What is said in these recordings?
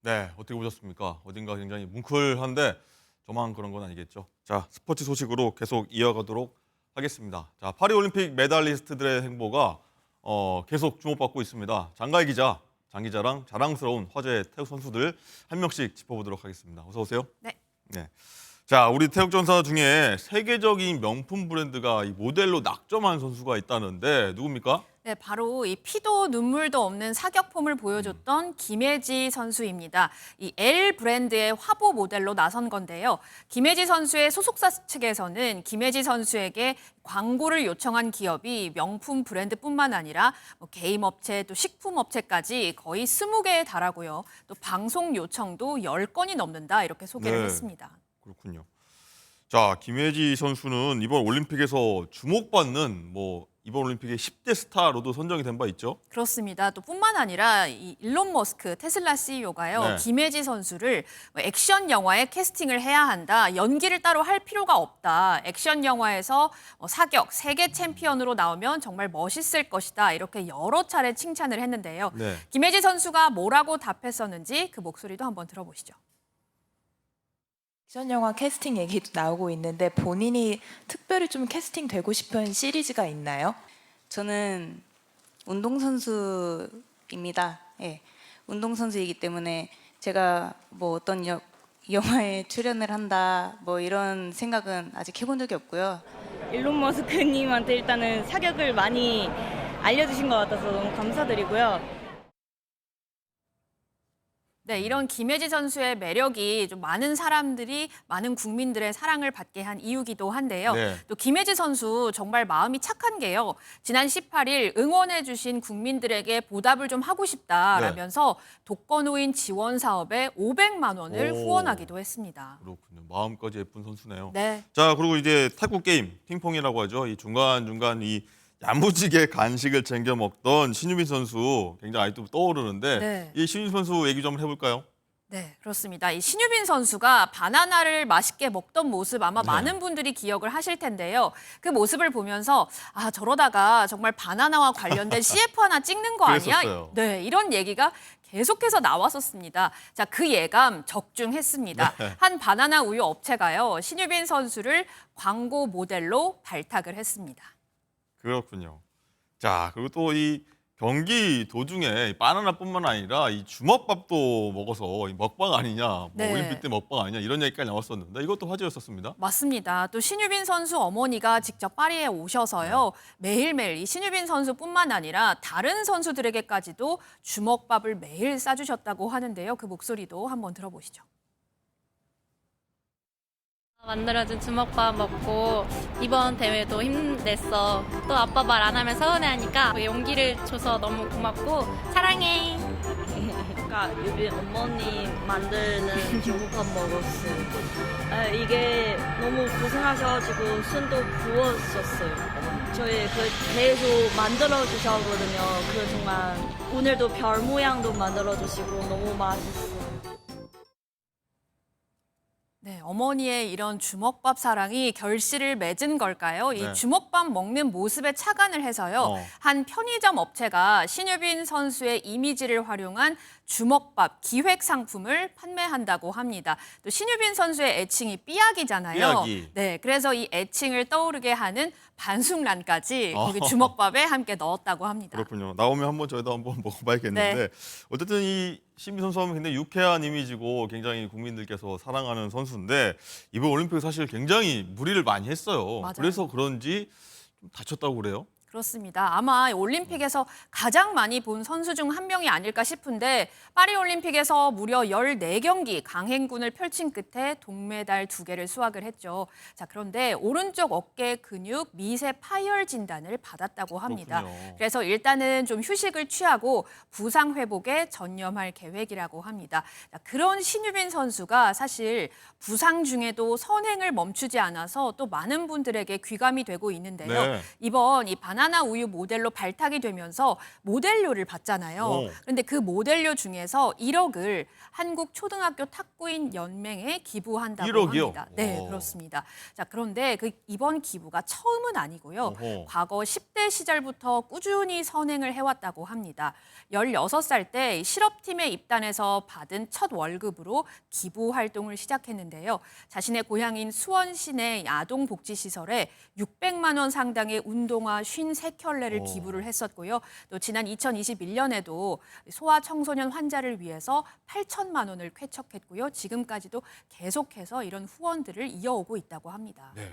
네, 어떻게 보셨습니까? 어딘가 굉장히 뭉클한데 저만 그런 건 아니겠죠. 자, 스포츠 소식으로 계속 이어가도록 하겠습니다. 자, 파리 올림픽 메달리스트들의 행보가 계속 주목받고 있습니다. 장 기자랑 자랑스러운 화제의 태국 선수들 한 명씩 짚어보도록 하겠습니다. 어서 오세요. 네. 네. 자, 우리 태국 전사 중에 세계적인 명품 브랜드가 이 모델로 낙점한 선수가 있다는데 누굽니까? 네, 바로 이 피도 눈물도 없는 사격폼을 보여줬던 김혜지 선수입니다. 이 L 브랜드의 화보 모델로 나선 건데요. 김혜지 선수의 소속사 측에서는 김혜지 선수에게 광고를 요청한 기업이 명품 브랜드뿐만 아니라 게임 업체 또 식품 업체까지 거의 20개에 달하고요. 또 방송 요청도 10건이 넘는다 이렇게 소개를 네. 했습니다. 그렇군요. 자, 김혜지 선수는 이번 올림픽에서 주목받는 이번 올림픽의 10대 스타로도 선정이 된 바 있죠? 그렇습니다. 또 뿐만 아니라 이 일론 머스크 테슬라 CEO가요. 네. 김혜지 선수를 액션 영화에 캐스팅을 해야 한다. 연기를 따로 할 필요가 없다. 액션 영화에서 사격 세계 챔피언으로 나오면 정말 멋있을 것이다. 이렇게 여러 차례 칭찬을 했는데요. 네. 김혜지 선수가 뭐라고 답했었는지 그 목소리도 한번 들어보시죠. 액션 영화 캐스팅 얘기도 나오고 있는데 본인이 특별히 좀 캐스팅 되고 싶은 시리즈가 있나요? 저는 운동선수입니다. 예. 운동선수이기 때문에 제가 뭐 어떤 영화에 출연을 한다 뭐 이런 생각은 아직 해본 적이 없고요. 일론 머스크님한테 일단은 사격을 많이 알려주신 것 같아서 너무 감사드리고요. 네, 이런 김혜지 선수의 매력이 좀 많은 사람들이 많은 국민들의 사랑을 받게 한 이유기도 한데요. 네. 또 김혜지 선수 정말 마음이 착한 게요. 지난 18일 응원해 주신 국민들에게 보답을 좀 하고 싶다라면서 독거노인 지원 사업에 500만 원을 오. 후원하기도 했습니다. 그렇군요. 마음까지 예쁜 선수네요. 네. 자, 그리고 이제 탁구 게임, 핑퐁이라고 하죠. 이 중간중간 이 야무지게 간식을 챙겨 먹던 신유빈 선수 굉장히 아직도 떠오르는데 네. 이 신유빈 선수 얘기 좀 해볼까요? 네, 그렇습니다. 이 신유빈 선수가 바나나를 맛있게 먹던 모습 아마 네. 많은 분들이 기억을 하실 텐데요. 그 모습을 보면서 아, 저러다가 정말 바나나와 관련된 CF 하나 찍는 거 아니야? 그랬었어요. 네, 이런 얘기가 계속해서 나왔었습니다. 자, 그 예감 적중했습니다. 네. 한 바나나 우유 업체가요. 신유빈 선수를 광고 모델로 발탁을 했습니다. 그렇군요. 자, 그리고 또 이 경기 도중에 바나나뿐만 아니라 이 주먹밥도 먹어서 이 먹방 아니냐, 네. 올림픽 때 먹방 아니냐 이런 얘기까지 나왔었는데 이것도 화제였었습니다. 맞습니다. 또 신유빈 선수 어머니가 직접 파리에 오셔서요. 매일매일 이 신유빈 선수뿐만 아니라 다른 선수들에게까지도 주먹밥을 매일 싸주셨다고 하는데요. 그 목소리도 한번 들어보시죠. 만들어준 주먹밥 먹고 이번 대회도 힘냈어. 또 아빠 말 안 하면 서운해하니까 용기를 줘서 너무 고맙고 사랑해. 그러니까 유빈 어머님 만드는 주먹밥 먹었어요. 아, 이게 너무 고생하셔가지고 손도 부었었어요. 저희 계속 만들어 주셨거든요. 그 정말 오늘도 별 모양도 만들어 주시고 너무 맛있어요. 네, 어머니의 이런 주먹밥 사랑이 결실을 맺은 걸까요? 이 네. 주먹밥 먹는 모습에 착안을 해서요. 어. 한 편의점 업체가 신유빈 선수의 이미지를 활용한 주먹밥 기획 상품을 판매한다고 합니다. 또 신유빈 선수의 애칭이 삐약이잖아요. 삐약이. 네, 그래서 이 애칭을 떠오르게 하는 반숙란까지 어. 거기 주먹밥에 함께 넣었다고 합니다. 그렇군요. 나오면 저희도 한번 먹어봐야겠는데 네. 어쨌든 이 신비 선수 하면 굉장히 유쾌한 이미지고 굉장히 국민들께서 사랑하는 선수인데 이번 올림픽 사실 굉장히 무리를 많이 했어요. 맞아요. 그래서 그런지 좀 다쳤다고 그래요. 그렇습니다. 아마 올림픽에서 가장 많이 본 선수 중 한 명이 아닐까 싶은데 파리 올림픽에서 무려 14경기 강행군을 펼친 끝에 동메달 2개를 수확을 했죠. 자, 그런데 오른쪽 어깨 근육 미세 파열 진단을 받았다고 합니다. 그렇군요. 그래서 일단은 좀 휴식을 취하고 부상 회복에 전념할 계획이라고 합니다. 자, 그런 신유빈 선수가 사실 부상 중에도 선행을 멈추지 않아서 또 많은 분들에게 귀감이 되고 있는데요. 네. 이번 이 바나나 바나나 우유 모델로 발탁이 되면서 모델료를 받잖아요. 오. 그런데 그 모델료 중에서 1억을 한국 초등학교 탁구인 연맹에 기부한다고 1억이요? 합니다. 네, 오. 그렇습니다. 자, 그런데 그 이번 기부가 처음은 아니고요. 어허. 과거 10대 시절부터 꾸준히 선행을 해왔다고 합니다. 16살 때 실업팀에 입단해서 받은 첫 월급으로 기부 활동을 시작했는데요. 자신의 고향인 수원시 내 아동복지시설에 600만 원 상당의 운동화 53켤레를 오. 기부를 했었고요. 또 지난 2021년에도 소아청소년 환자를 위해서 8천만 원을 쾌척했고요. 지금까지도 계속해서 이런 후원들을 이어오고 있다고 합니다. 네.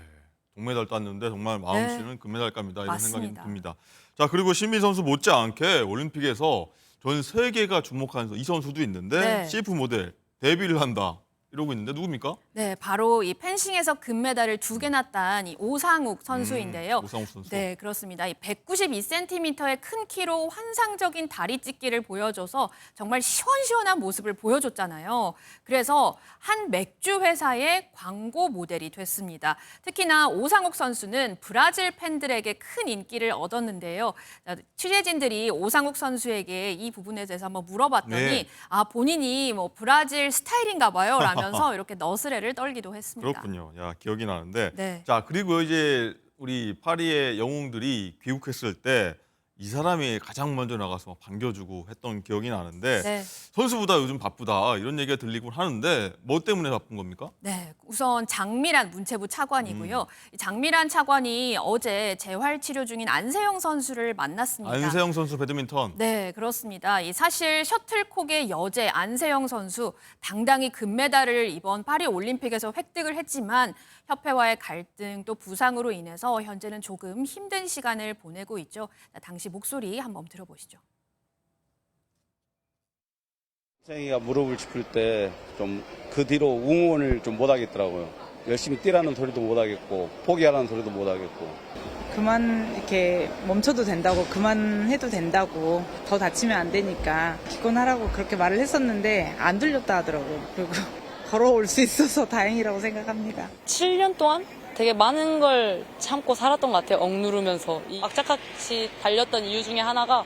동메달 땄는데 정말 마음씨는 금메달감이다 이런 생각이 맞습니다. 듭니다. 자, 그리고 신미 선수 못지않게 올림픽에서 전 세계가 주목하는 이 선수도 있는데 네. CF 모델 데뷔를 한다 이러고 있는데 누굽니까? 네, 바로 이 펜싱에서 금메달을 2개나 딴 이 오상욱 선수인데요. 오상욱 선수. 네, 그렇습니다. 이 192cm의 큰 키로 환상적인 다리 찢기를 보여줘서 정말 시원시원한 모습을 보여줬잖아요. 그래서 한 맥주 회사의 광고 모델이 됐습니다. 특히나 오상욱 선수는 브라질 팬들에게 큰 인기를 얻었는데요. 자, 취재진들이 오상욱 선수에게 이 부분에 대해서 한번 물어봤더니 네. 아, 본인이 뭐 브라질 스타일인가 봐요. 라면서 이렇게 너스레를 떨기도 했습니다. 그렇군요. 야, 기억이 나는데. 네. 자, 그리고 이제 우리 파리의 영웅들이 귀국했을 때 이 사람이 가장 먼저 나가서 막 반겨주고 했던 기억이 나는데 네. 선수보다 요즘 바쁘다 이런 얘기가 들리곤 하는데 뭐 때문에 바쁜 겁니까? 네, 우선 장미란 문체부 차관이고요. 이 장미란 차관이 어제 재활 치료 중인 안세영 선수를 만났습니다. 안세영 선수 배드민턴. 네, 그렇습니다. 이 사실 셔틀콕의 여제 안세영 선수 당당히 금메달을 이번 파리 올림픽에서 획득을 했지만 협회와의 갈등 또 부상으로 인해서 현재는 조금 힘든 시간을 보내고 있죠. 자, 당시 목소리 한번 들어보시죠. 생이가 무릎을 짚을 때 좀 그 뒤로 응원을 좀 못하겠더라고요. 열심히 뛰라는 소리도 못하겠고 포기하라는 소리도 못하겠고. 그만 이렇게 멈춰도 된다고 그만해도 된다고 더 다치면 안 되니까 기권하라고 그렇게 말을 했었는데 안 들렸다 하더라고요. 그리고 걸어올 수 있어서 다행이라고 생각합니다. 7년 동안 되게 많은 걸 참고 살았던 것 같아요. 억누르면서. 이 악착같이 달렸던 이유 중에 하나가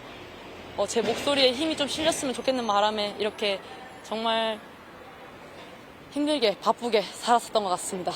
제 목소리에 힘이 좀 실렸으면 좋겠는 바람에 이렇게 정말 힘들게 바쁘게 살았었던 것 같습니다.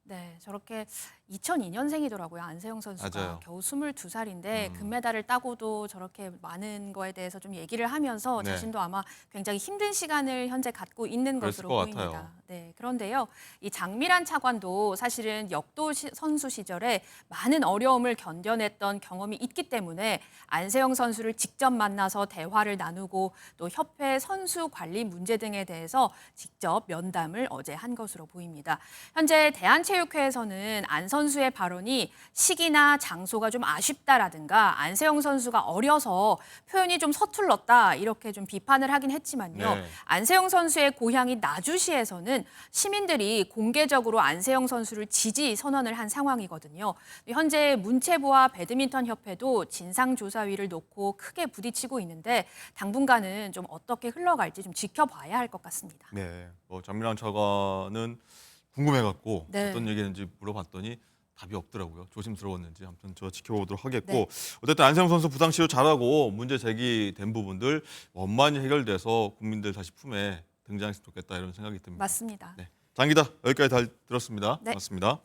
네, 저렇게 2002년생이더라고요. 안세영 선수가 맞아요. 겨우 22살인데 금메달을 따고도 저렇게 많은 거에 대해서 좀 얘기를 하면서 네. 자신도 아마 굉장히 힘든 시간을 현재 갖고 있는 그랬을 것으로 것 보입니다. 같아요. 네, 그런데요. 이 장미란 차관도 사실은 역도 선수 시절에 많은 어려움을 견뎌냈던 경험이 있기 때문에 안세영 선수를 직접 만나서 대화를 나누고 또 협회 선수 관리 문제 등에 대해서 직접 면담을 어제 한 것으로 보입니다. 현재 대한체육회에서는 안 선수의 발언이 시기나 장소가 좀 아쉽다라든가 안세영 선수가 어려서 표현이 좀 서툴렀다 이렇게 좀 비판을 하긴 했지만요. 네. 안세영 선수의 고향인 나주시에서는 시민들이 공개적으로 안세영 선수를 지지 선언을 한 상황이거든요. 현재 문체부와 배드민턴 협회도 진상조사위를 놓고 크게 부딪히고 있는데 당분간은 좀 어떻게 흘러갈지 좀 지켜봐야 할 것 같습니다. 네. 뭐 장미란 차관은 궁금해갖고 네. 어떤 얘기했는지 물어봤더니 답이 없더라고요. 조심스러웠는지 아무튼 저 지켜보도록 하겠고 네. 어쨌든 안세영 선수 부상 치료 잘하고 문제 제기된 부분들 원만히 해결돼서 국민들 다시 품에 등장했으면 좋겠다 이런 생각이 듭니다. 맞습니다. 네. 장 기자 여기까지 다 들었습니다. 네. 고맙습니다.